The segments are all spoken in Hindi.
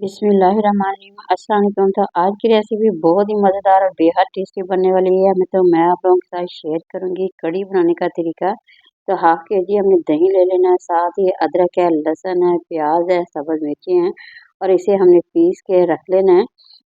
बिस्मिल्लाहिर्रहमानिर्रहीम। अस्सलाम वालेकुम। तो आज की रेसिपी बहुत ही मज़ेदार और बेहद टेस्टी बनने वाली है। मैं आप लोगों के साथ शेयर करूंगी कढ़ी बनाने का तरीका। तो हाफ के जी हमने दही ले लेना है, साथ ही अदरक है, लहसुन है, प्याज है, सब्ज़ मिर्ची हैं और इसे हमने पीस के रख लेना है।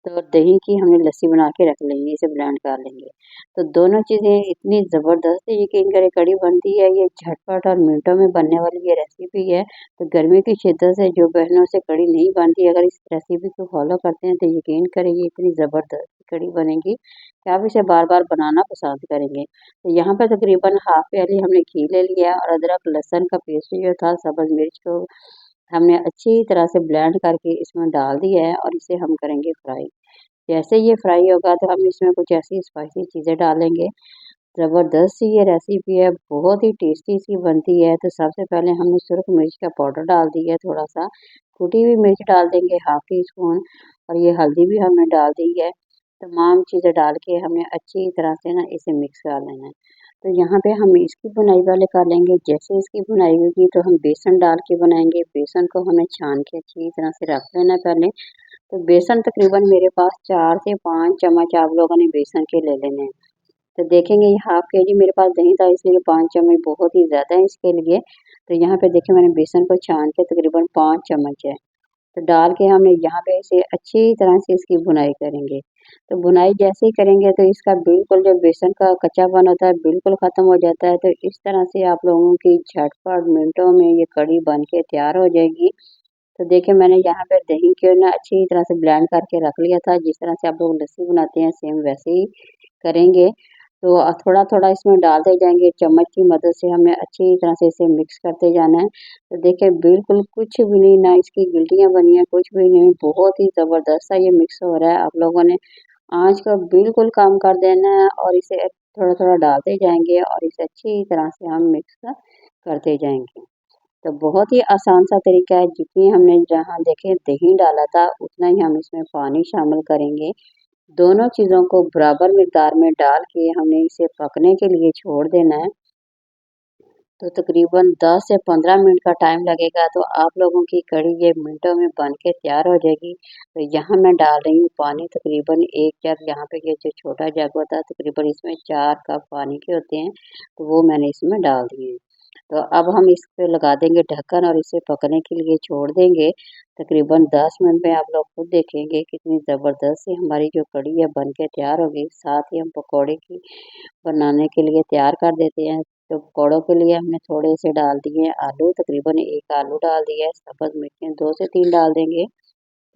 तो दही की हमने लस्सी बना के रख लेंगे, इसे ब्लेंड कर लेंगे। तो दोनों चीज़ें इतनी ज़बरदस्त यकीन करें कढ़ी बनती है, ये झटपट और मिनटों में बनने वाली ये रेसिपी है। तो गर्मी की शिद्दत से जो बहनों से कढ़ी नहीं बनती, अगर इस रेसिपी को फॉलो करते हैं तो यकीन करें ये इतनी ज़बरदस्त कढ़ी बनेगी कि आप इसे बार बार बनाना पसंद करेंगे। तो यहाँ पर तकरीबन हाफ प्याली हमने घी ले लिया और अदरक लहसुन का पेस्ट जो था, सब्ज़ मिर्च को हमने अच्छी तरह से ब्लेंड करके इसमें डाल दिया है और इसे हम करेंगे फ्राई। जैसे ये फ्राई होगा तो हम इसमें कुछ ऐसी स्पाइसी चीज़ें डालेंगे। ज़बरदस्त सी ये रेसिपी है, बहुत ही टेस्टी सी बनती है। तो सबसे पहले हमने सुरख मिर्च का पाउडर डाल दिया है, थोड़ा-सा कुटी हुई मिर्च डाल देंगे हाफ टी स्पून और ये हल्दी भी हमने डाल दी है। तमाम चीज़ें डाल के हमने अच्छी तरह से ना इसे मिक्स कर लेना है। तो यहाँ पे हम इसकी बुनाई पहले कर लेंगे। जैसे इसकी बुनाई होगी तो हम बेसन डाल के बनाएंगे। बेसन को हमें छान के अच्छी तरह से रख लेना है पहले। तो बेसन तकरीबन मेरे पास 4 से 5 चम्मच आप लोगों ने बेसन के ले लेने हैं। तो देखेंगे ये हाफ के जी मेरे पास दही था, इसलिए 5 चम्मच बहुत ही ज़्यादा है इसके लिए। तो यहाँ पे देखिए मैंने बेसन को छान के तकरीबन 5 चम्मच है। तो डाल के हमें यहाँ पे इसे अच्छी तरह से इसकी भुनाई करेंगे। तो भुनाई जैसे ही करेंगे तो इसका बिल्कुल जो बेसन का कच्चापन होता है बिल्कुल ख़त्म हो जाता है। तो इस तरह से आप लोगों की झटपट मिनटों में ये कढ़ी बन के तैयार हो जाएगी। तो देखिए मैंने यहाँ पे दही को ना अच्छी तरह से ब्लेंड करके रख लिया था। जिस तरह से आप लोग लस्सी बनाते हैं सेम वैसे ही करेंगे। तो थोड़ा-थोड़ा इसमें डालते जाएँगे, चम्मच की मदद से हमें अच्छी तरह से इसे मिक्स करते जाना है। तो देखिए बिल्कुल कुछ भी नहीं, ना इसकी गिल्टियाँ बनी हैं, कुछ भी नहीं, बहुत ही ज़बरदस्त सा ये मिक्स हो रहा है। आप लोगों ने आँच को बिल्कुल कम कर देना है और इसे थोड़ा-थोड़ा डालते जाएँगे और इसे अच्छी तरह से हम मिक्स करते जाएँगे। तो बहुत ही आसान सा तरीका है, जितनी हमने जहाँ देखें दही डाला था उतना ही हम इसमें पानी शामिल करेंगे। दोनों चीज़ों को बराबर मिक़दार में डाल के हमें इसे पकने के लिए छोड़ देना है। तो तकरीबन 10 से 15 मिनट का टाइम लगेगा। तो आप लोगों की कढ़ी ये मिनटों में बन के तैयार हो जाएगी। तो यहाँ मैं डाल रही हूँ पानी तकरीबन 1 जग, यहाँ पे ये जो छोटा जग होता है तकरीबन इसमें 4 कप पानी के होते हैं, तो वो मैंने इसमें डाल दिए हैं। तो अब हम इस पे लगा देंगे ढक्कन और इसे पकने के लिए छोड़ देंगे। तकरीबन 10 मिनट में आप लोग खुद देखेंगे कितनी ज़बरदस्त सी हमारी जो कढ़ी है बन के तैयार हो गई। साथ ही हम पकौड़े की बनाने के लिए तैयार कर देते हैं। तो पकौड़ों के लिए हमने थोड़े से डाल दिए आलू, तकरीबन 1 आलू डाल दिया है, सब्ज़ मिर्चें 2 से 3 डाल देंगे।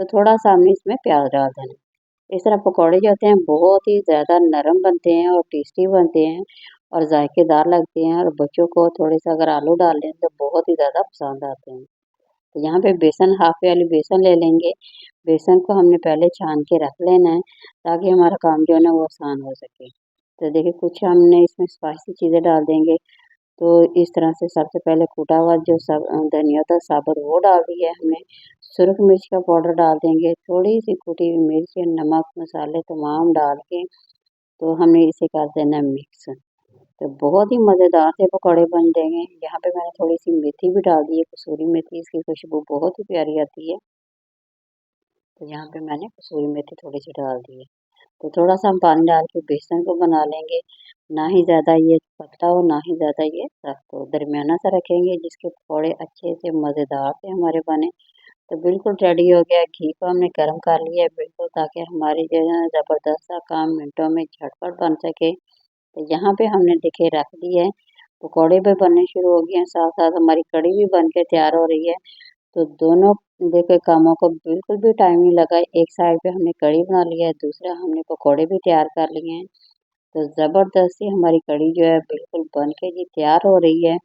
तो थोड़ा-सा हमने इसमें प्याज़ डाल देना है। इस तरह पकौड़े जो होते हैं बहुत ही ज़्यादा नरम बनते हैं और टेस्टी बनते हैं और जायकेदार लगते हैं और बच्चों को थोड़े-से अगर आलू डाल दें तो बहुत ही ज़्यादा पसंद आते हैं। तो यहाँ पे बेसन हाफ वाली बेसन ले लेंगे। बेसन को हमने पहले छान के रख लेना है ताकि हमारा काम जो है ना वो आसान हो सके। तो देखिए कुछ हमने इसमें स्पाइसी चीज़ें डाल देंगे। तो इस तरह से सबसे पहले कूटा हुआ जो धनिया था साबुत वो डाल दिया है हमने। सुरख मिर्च का पाउडर डाल देंगे, थोड़ी-सी कुटी हुई मिर्च, नमक, मसाले तमाम डाल के तो हमने इसे कर देना है मिक्स। तो बहुत ही मज़ेदार से पकौड़े बन जाएँगे। यहाँ पे मैंने थोड़ी-सी मेथी भी डाल दी है, कसूरी मेथी, इसकी खुशबू बहुत ही प्यारी आती है। तो यहाँ पे मैंने कसूरी मेथी थोड़ी-सी डाल दी है। तो थोड़ा-सा हम पानी डाल के बेसन को बना लेंगे। ना ही ज़्यादा ये पतला हो, ना ही ज़्यादा ये सख्त हो, दरमियाना सा रखेंगे जिसके पकौड़े अच्छे से मज़ेदार से हमारे बने। तो बिल्कुल रेडी हो गया है। घी को हमने गरम कर लिया है बिल्कुल, ताकि हमारी जो है ना ज़बरदस्त सा काम मिनटों में झटपट बन सके। तो यहाँ पे हमने देखिए रख दी है, पकौड़े भी बनने शुरू हो गए हैं, साथ-साथ हमारी कढ़ी भी बन के तैयार हो रही है। तो दोनों देखिए कामों को बिल्कुल भी टाइम नहीं लगा। एक साइड पे हमने कढ़ी बना लिया है, दूसरा हमने पकौड़े भी तैयार कर लिए हैं। तो ज़बरदस्त सी हमारी कढ़ी जो है बिल्कुल बन के जी तैयार हो रही है।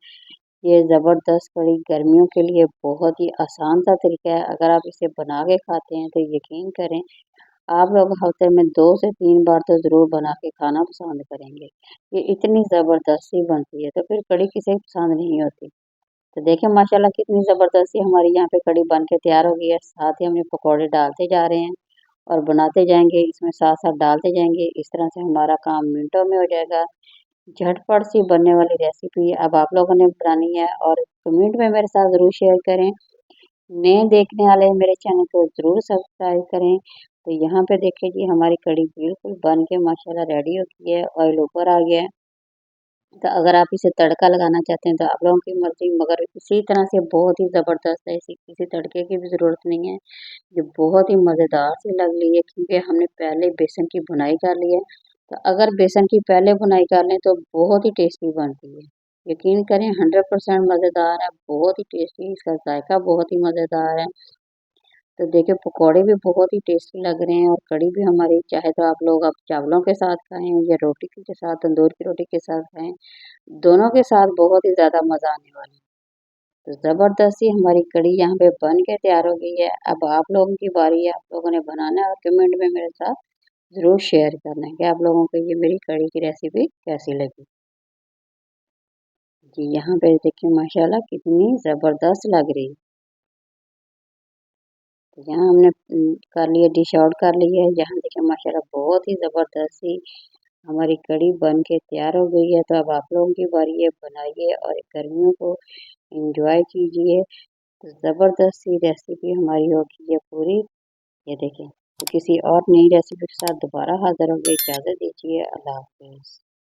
ये ज़बरदस्त कढ़ी गर्मियों के लिए बहुत ही आसान सा तरीका है। अगर आप इसे बना के खाते हैं तो यकीन करें आप लोग हफ्ते में 2 से 3 बार तो ज़रूर बना के खाना पसंद करेंगे। ये इतनी ज़बरदस्त सी बनती है, तो फिर कढ़ी किसे पसंद नहीं होती। तो देखिए माशाल्लाह कितनी ज़बरदस्त सी हमारी यहाँ पे कढ़ी बन के तैयार हो गई है। साथ ही हमने पकौड़े डालते जा रहे हैं और बनाते जाएँगे, इसमें साथ-साथ डालते जाएँगे। इस तरह से हमारा काम मिनटों में हो जाएगा। झटपट सी बनने वाली रेसिपी अब आप लोगों ने बनानी है और कमेंट में मेरे साथ ज़रूर शेयर करें नए देखने वाले मेरे चैनल को ज़रूर सब्सक्राइब करें। तो यहाँ पे देखिए जी हमारी कढ़ी बिल्कुल बन के माशाल्लाह रेडी हो गई है, ऑयल ऊपर आ गया है। तो अगर आप इसे तड़का लगाना चाहते हैं तो आप लोगों की मर्ज़ी, मगर इसी तरह से बहुत ही ज़बरदस्त है, इसी किसी तड़के की भी ज़रूरत नहीं है। ये बहुत ही मज़ेदार सी लग रही है क्योंकि हमने पहले बेसन की भुनाई कर ली है। तो अगर बेसन की पहले भुनाई कर लें तो बहुत ही टेस्टी बनती है। यकीन करें 100% मज़ेदार है, बहुत ही टेस्टी, इसका ज़ायका बहुत ही मज़ेदार है। तो देखिए पकौड़े भी बहुत ही टेस्टी लग रहे हैं और कढ़ी भी हमारी, चाहे तो आप लोग अब चावलों के साथ खाएं या रोटी के साथ, तंदूर की रोटी के साथ खाएं, दोनों के साथ बहुत ही ज़्यादा मज़ा आने वाला है। तो ज़बरदस्त सी हमारी कढ़ी यहाँ पे बन के तैयार हो गई है। अब आप लोगों की बारी है, आप लोगों ने बनाना है और कमेंट में मेरे साथ ज़रूर शेयर करना है कि आप लोगों को ये मेरी कढ़ी की रेसिपी कैसी लगी। जी यहाँ पे देखिए माशाल्लाह कितनी ज़बरदस्त लग रही है। तो यहाँ हमने कर लिया, डिश आउट कर ली है। यहाँ देखिए माशाल्लाह बहुत ही ज़बरदस्त सी हमारी कढ़ी बन के तैयार हो गई है। तो अब आप लोगों की बारी है, बनाइए और गर्मियों को एंजॉय कीजिए। तो ज़बरदस्त सी रेसिपी हमारी हो गई है पूरी। ये देखें, तो किसी और नई रेसिपी के साथ दोबारा हाज़िर होंगे। इजाज़त दीजिए, अल्लाह हाफ़िज़।